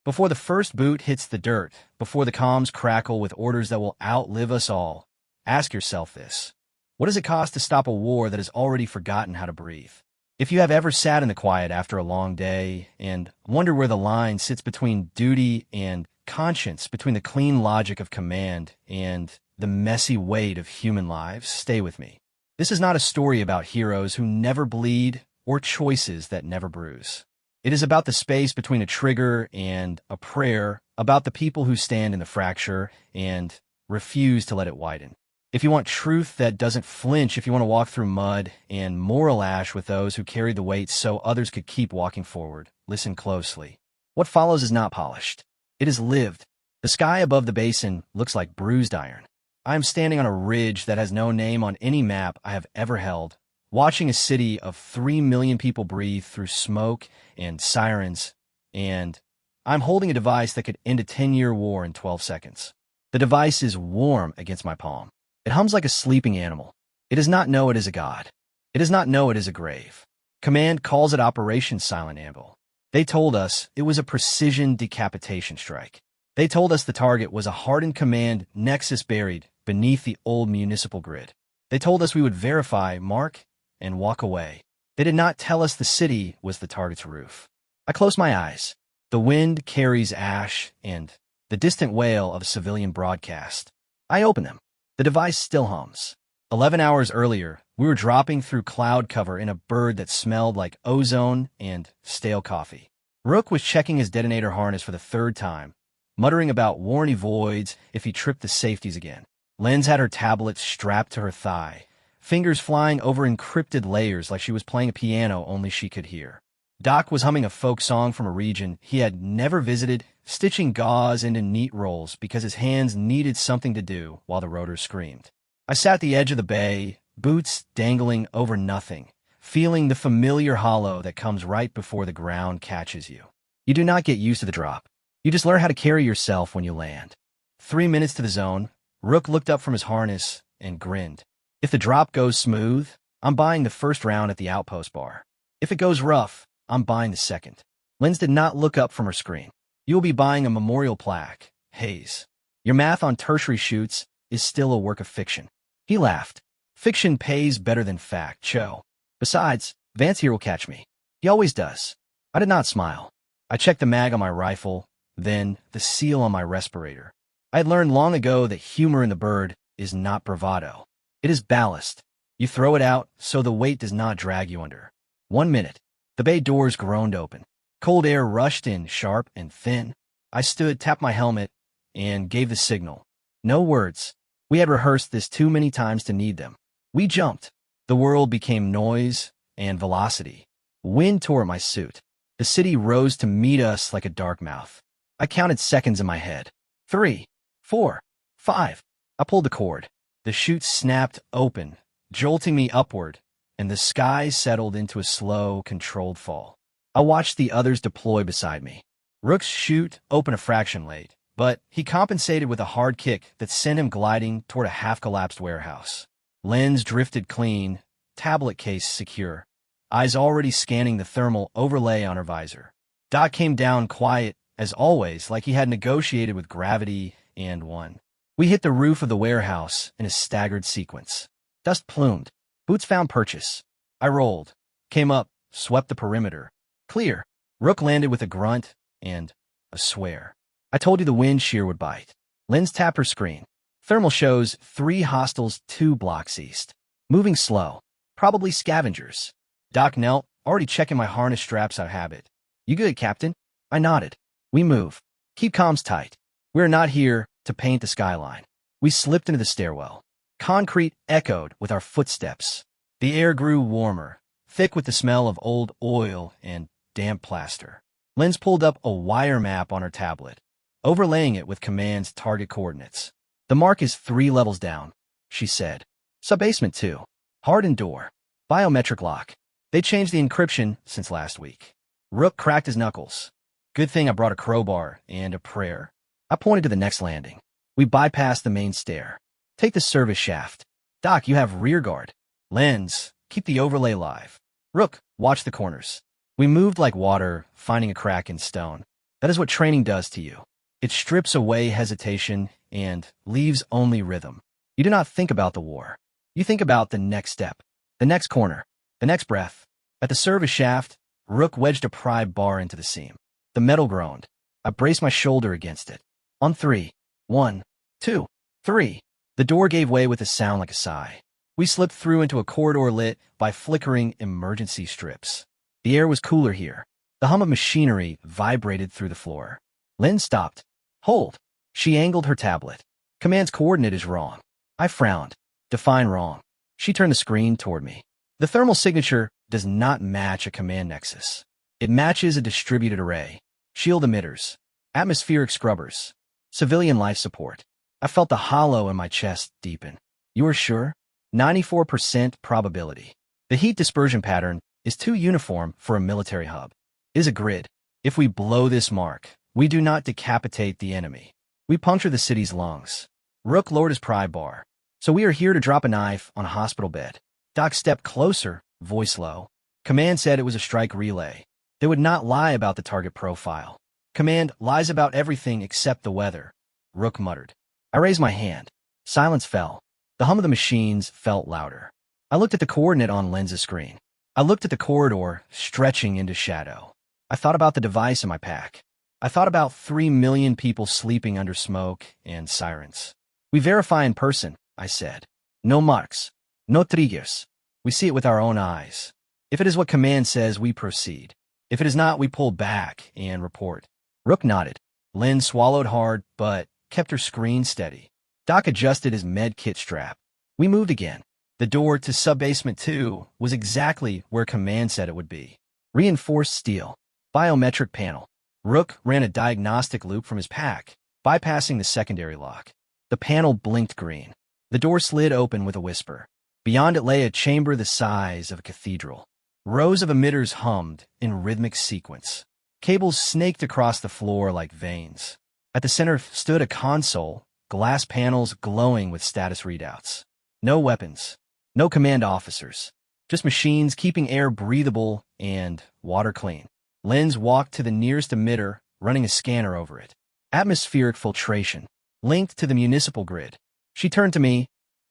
Before the first boot hits the dirt, before the comms crackle with orders that will outlive us all, ask yourself this. What does it cost to stop a war that has already forgotten how to breathe? If you have ever sat in the quiet after a long day and wonder where the line sits between duty and conscience, between the clean logic of command and the messy weight of human lives, stay with me. This is not a story about heroes who never bleed or choices that never bruise. It is about the space between a trigger and a prayer, about the people who stand in the fracture and refuse to let it widen. If you want truth that doesn't flinch, if you want to walk through mud and moral ash with those who carried the weight so others could keep walking forward, listen closely. What follows is not polished. It is lived. The sky above the basin looks like bruised iron. I am standing on a ridge that has no name on any map I have ever held, watching a city of 3 million people breathe through smoke and sirens, and I'm holding a device that could end a 10-year war in 12 seconds. The device is warm against my palm. It hums like a sleeping animal. It does not know it is a god. It does not know it is a grave. Command calls it Operation Silent Anvil. They told us it was a precision decapitation strike. They told us the target was a hardened command nexus buried beneath the old municipal grid. They told us we would verify, mark, and walk away. They did not tell us the city was the target's roof. I close my eyes. The wind carries ash and the distant wail of a civilian broadcast. I open them. The device still hums. 11 hours earlier, we were dropping through cloud cover in a bird that smelled like ozone and stale coffee. Rook was checking his detonator harness for the third time, muttering about warranty voids if he tripped the safeties again. Lens had her tablet strapped to her thigh, fingers flying over encrypted layers like she was playing a piano only she could hear. Doc was humming a folk song from a region he had never visited, stitching gauze into neat rolls because his hands needed something to do while the rotor screamed. I sat at the edge of the bay, boots dangling over nothing, feeling the familiar hollow that comes right before the ground catches you. You do not get used to the drop. You just learn how to carry yourself when you land. 3 minutes to the zone, Rook looked up from his harness and grinned. If the drop goes smooth, I'm buying the first round at the outpost bar. If it goes rough, I'm buying the second. Lens did not look up from her screen. You will be buying a memorial plaque, Hayes. Your math on tertiary shoots is still a work of fiction. He laughed. Fiction pays better than fact, Cho. Besides, Vance here will catch me. He always does. I did not smile. I checked the mag on my rifle, then the seal on my respirator. I had learned long ago that humor in the bird is not bravado. It is ballast. You throw it out so the weight does not drag you under. 1 minute. The bay doors groaned open. Cold air rushed in, sharp and thin. I stood, tapped my helmet, and gave the signal. No words. We had rehearsed this too many times to need them. We jumped. The world became noise and velocity. Wind tore at my suit. The city rose to meet us like a dark mouth. I counted seconds in my head. 3, 4, 5. I pulled the cord. The chute snapped open, jolting me upward, and the sky settled into a slow, controlled fall. I watched the others deploy beside me. Rook's chute opened a fraction late, but he compensated with a hard kick that sent him gliding toward a half-collapsed warehouse. Lens drifted clean, tablet case secure, eyes already scanning the thermal overlay on her visor. Doc came down quiet, as always, like he had negotiated with gravity and won. We hit the roof of the warehouse in a staggered sequence. Dust plumed. Boots found purchase. I rolled, came up, swept the perimeter. Clear. Rook landed with a grunt and a swear. I told you the wind shear would bite. Lens tapped her screen. Thermal shows 3 hostiles 2 blocks east. Moving slow. Probably scavengers. Doc knelt, already checking my harness straps out of habit. You good, Captain? I nodded. We move. Keep comms tight. We're not here to paint the skyline. We slipped into the stairwell. Concrete echoed with our footsteps. The air grew warmer, thick with the smell of old oil and damp plaster. Lens pulled up a wire map on her tablet, overlaying it with Command's target coordinates. The mark is 3 levels down, she said. Sub-basement 2. Hardened door. Biometric lock. They changed the encryption since last week. Rook cracked his knuckles. Good thing I brought a crowbar and a prayer. I pointed to the next landing. We bypassed the main stair. Take the service shaft. Doc, you have rear guard. Lens, keep the overlay live. Rook, watch the corners. We moved like water, finding a crack in stone. That is what training does to you. It strips away hesitation and leaves only rhythm. You do not think about the war. You think about the next step, the next corner, the next breath. At the service shaft, Rook wedged a pry bar into the seam. The metal groaned. I braced my shoulder against it. On 3. 1, 2, 3. The door gave way with a sound like a sigh. We slipped through into a corridor lit by flickering emergency strips. The air was cooler here. The hum of machinery vibrated through the floor. Lynn stopped. Hold. She angled her tablet. Command's coordinate is wrong. I frowned. Define wrong. She turned the screen toward me. The thermal signature does not match a command nexus. It matches a distributed array. Shield emitters. Atmospheric scrubbers. Civilian life support. I felt the hollow in my chest deepen. You are sure? 94% probability. The heat dispersion pattern is too uniform for a military hub. It is a grid. If we blow this mark, we do not decapitate the enemy. We puncture the city's lungs. Rook lowered his pry bar. So we are here to drop a knife on a hospital bed. Doc stepped closer, voice low. Command said it was a strike relay. They would not lie about the target profile. Command lies about everything except the weather, Rook muttered. I raised my hand. Silence fell. The hum of the machines felt louder. I looked at the coordinate on Lens's screen. I looked at the corridor stretching into shadow. I thought about the device in my pack. I thought about 3 million people sleeping under smoke and sirens. We verify in person, I said. No marks. No triggers. We see it with our own eyes. If it is what command says, we proceed. If it is not, we pull back and report. Rook nodded. Lynn swallowed hard, but kept her screen steady. Doc adjusted his med kit strap. We moved again. The door to Subbasement 2 was exactly where command said it would be. Reinforced steel. Biometric panel. Rook ran a diagnostic loop from his pack, bypassing the secondary lock. The panel blinked green. The door slid open with a whisper. Beyond it lay a chamber the size of a cathedral. Rows of emitters hummed in rhythmic sequence. Cables snaked across the floor like veins. At the center stood a console, glass panels glowing with status readouts. No weapons. No command officers. Just machines keeping air breathable and water clean. Lens walked to the nearest emitter, running a scanner over it. Atmospheric filtration. Linked to the municipal grid. She turned to me,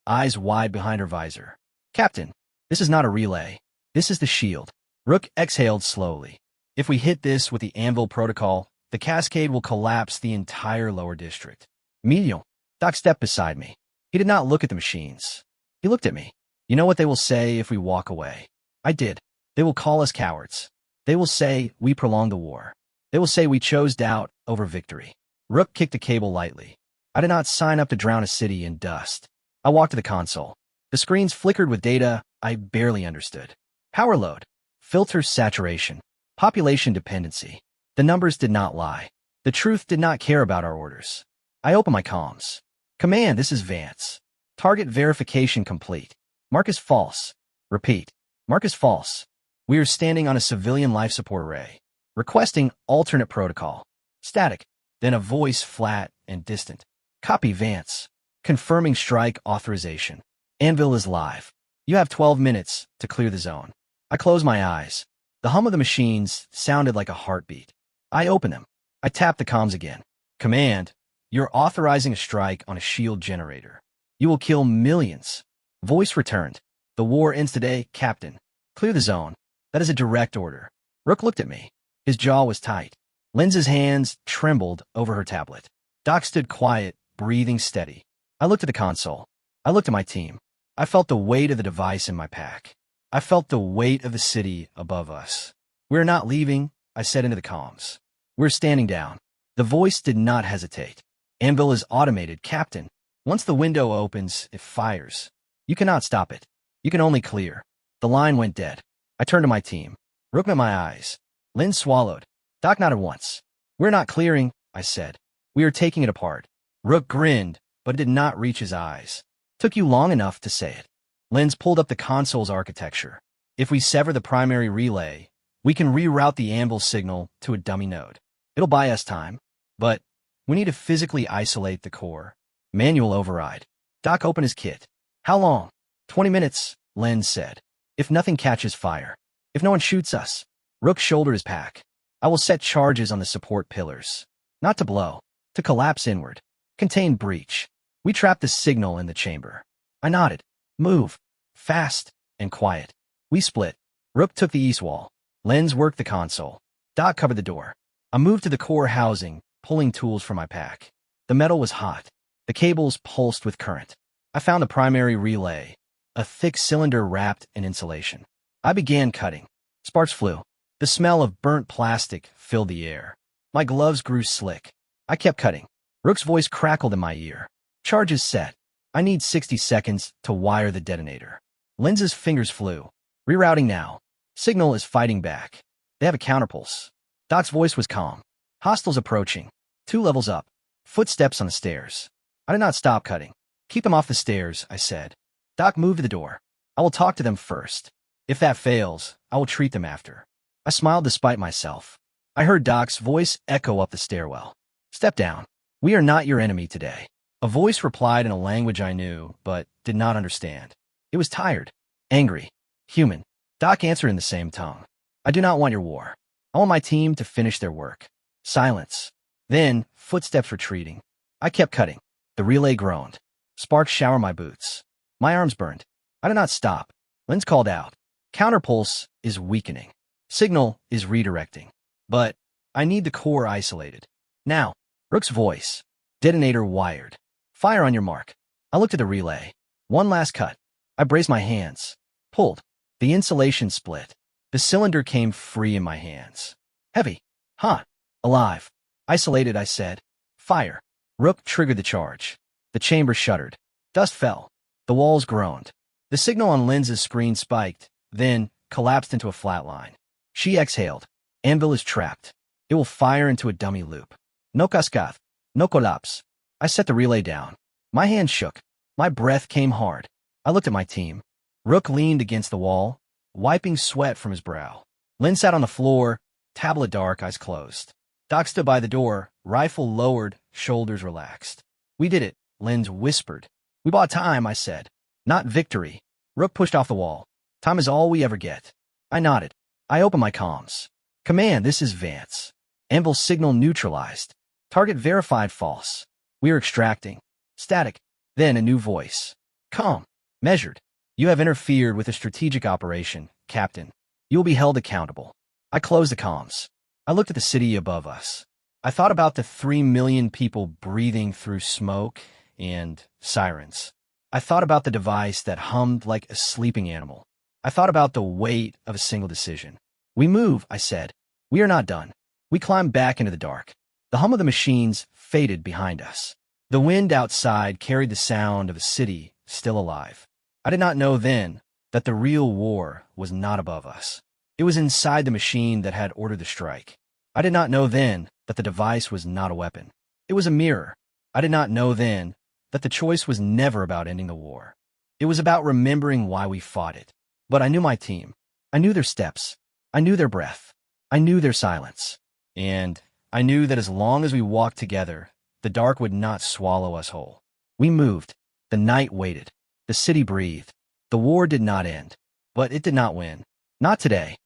eyes wide behind her visor. Captain, this is not a relay. This is the shield. Rook exhaled slowly. If we hit this with the anvil protocol, the cascade will collapse the entire lower district. Medial. Doc stepped beside me. He did not look at the machines. He looked at me. You know what they will say if we walk away? I did. They will call us cowards. They will say we prolonged the war. They will say we chose doubt over victory. Rook kicked the cable lightly. I did not sign up to drown a city in dust. I walked to the console. The screens flickered with data I barely understood. Power load, filter saturation, population dependency. The numbers did not lie. The truth did not care about our orders. I opened my comms. Command, this is Vance. Target verification complete. Mark is false. Repeat. Mark is false. We are standing on a civilian life support array. Requesting alternate protocol. Static. Then a voice flat and distant. Copy Vance. Confirming strike authorization. Anvil is live. You have 12 minutes to clear the zone. I closed my eyes. The hum of the machines sounded like a heartbeat. I opened them. I tapped the comms again. Command, you're authorizing a strike on a shield generator. You will kill millions. Voice returned. The war ends today, Captain. Clear the zone. That is a direct order. Rook looked at me. His jaw was tight. Lens's hands trembled over her tablet. Doc stood quiet, breathing steady. I looked at the console. I looked at my team. I felt the weight of the device in my pack. I felt the weight of the city above us. We're not leaving, I said into the comms. We're standing down. The voice did not hesitate. Anvil is automated, Captain. Once the window opens, it fires. You cannot stop it. You can only clear. The line went dead. I turned to my team. Rook met my eyes. Lynn swallowed. Doc nodded once. We're not clearing, I said. We are taking it apart. Rook grinned, but it did not reach his eyes. Took you long enough to say it. Lens pulled up the console's architecture. If we sever the primary relay, we can reroute the anvil signal to a dummy node. It'll buy us time, but we need to physically isolate the core. Manual override. Doc opened his kit. How long? 20 minutes, Lens said. If nothing catches fire. If no one shoots us. Rook shouldered his pack. I will set charges on the support pillars. Not to blow, to collapse inward. Contain breach. We trap the signal in the chamber. I nodded. Move. Fast and quiet. We split. Rook took the east wall. Lenz worked the console. Doc covered the door. I moved to the core housing, pulling tools from my pack. The metal was hot. The cables pulsed with current. I found the primary relay, a thick cylinder wrapped in insulation. I began cutting. Sparks flew. The smell of burnt plastic filled the air. My gloves grew slick. I kept cutting. Rook's voice crackled in my ear. Charge is set. I need 60 seconds to wire the detonator. Lenz's fingers flew. Rerouting now. Signal is fighting back. They have a counterpulse. Doc's voice was calm. Hostiles approaching. 2 levels up. Footsteps on the stairs. I did not stop cutting. Keep them off the stairs, I said. Doc moved to the door. I will talk to them first. If that fails, I will treat them after. I smiled despite myself. I heard Doc's voice echo up the stairwell. Step down. We are not your enemy today. A voice replied in a language I knew, but did not understand. It was tired, angry, human. Doc answered in the same tongue. I do not want your war. I want my team to finish their work. Silence. Then, footsteps retreating. I kept cutting. The relay groaned. Sparks showered my boots. My arms burned. I did not stop. Lenz called out. Counterpulse is weakening. Signal is redirecting. But I need the core isolated. Now. Rook's voice. Detonator wired. Fire on your mark. I looked at the relay. One last cut. I braced my hands. Pulled. The insulation split. The cylinder came free in my hands. Heavy. Hot. Alive. Isolated, I said. Fire. Rook triggered the charge. The chamber shuddered. Dust fell. The walls groaned. The signal on Lenz's screen spiked, then collapsed into a flat line. She exhaled. Anvil is trapped. It will fire into a dummy loop. No cascade. No collapse. I set the relay down. My hands shook. My breath came hard. I looked at my team. Rook leaned against the wall, wiping sweat from his brow. Lenz sat on the floor, tablet dark, eyes closed. Doc stood by the door, rifle lowered, shoulders relaxed. We did it, Lenz whispered. We bought time, I said. Not victory. Rook pushed off the wall. Time is all we ever get. I nodded. I opened my comms. Command, this is Vance. Anvil signal neutralized. Target verified false. We are extracting. Static. Then a new voice. Calm. Measured. You have interfered with a strategic operation, Captain. You will be held accountable. I closed the comms. I looked at the city above us. I thought about the 3 million people breathing through smoke and sirens. I thought about the device that hummed like a sleeping animal. I thought about the weight of a single decision. We move, I said. We are not done. We climbed back into the dark. The hum of the machines faded behind us. The wind outside carried the sound of a city still alive. I did not know then that the real war was not above us. It was inside the machine that had ordered the strike. I did not know then that the device was not a weapon. It was a mirror. I did not know then that the choice was never about ending the war. It was about remembering why we fought it. But I knew my team. I knew their steps. I knew their breath. I knew their silence. And I knew that as long as we walked together, the dark would not swallow us whole. We moved. The night waited. The city breathed. The war did not end. But it did not win. Not today.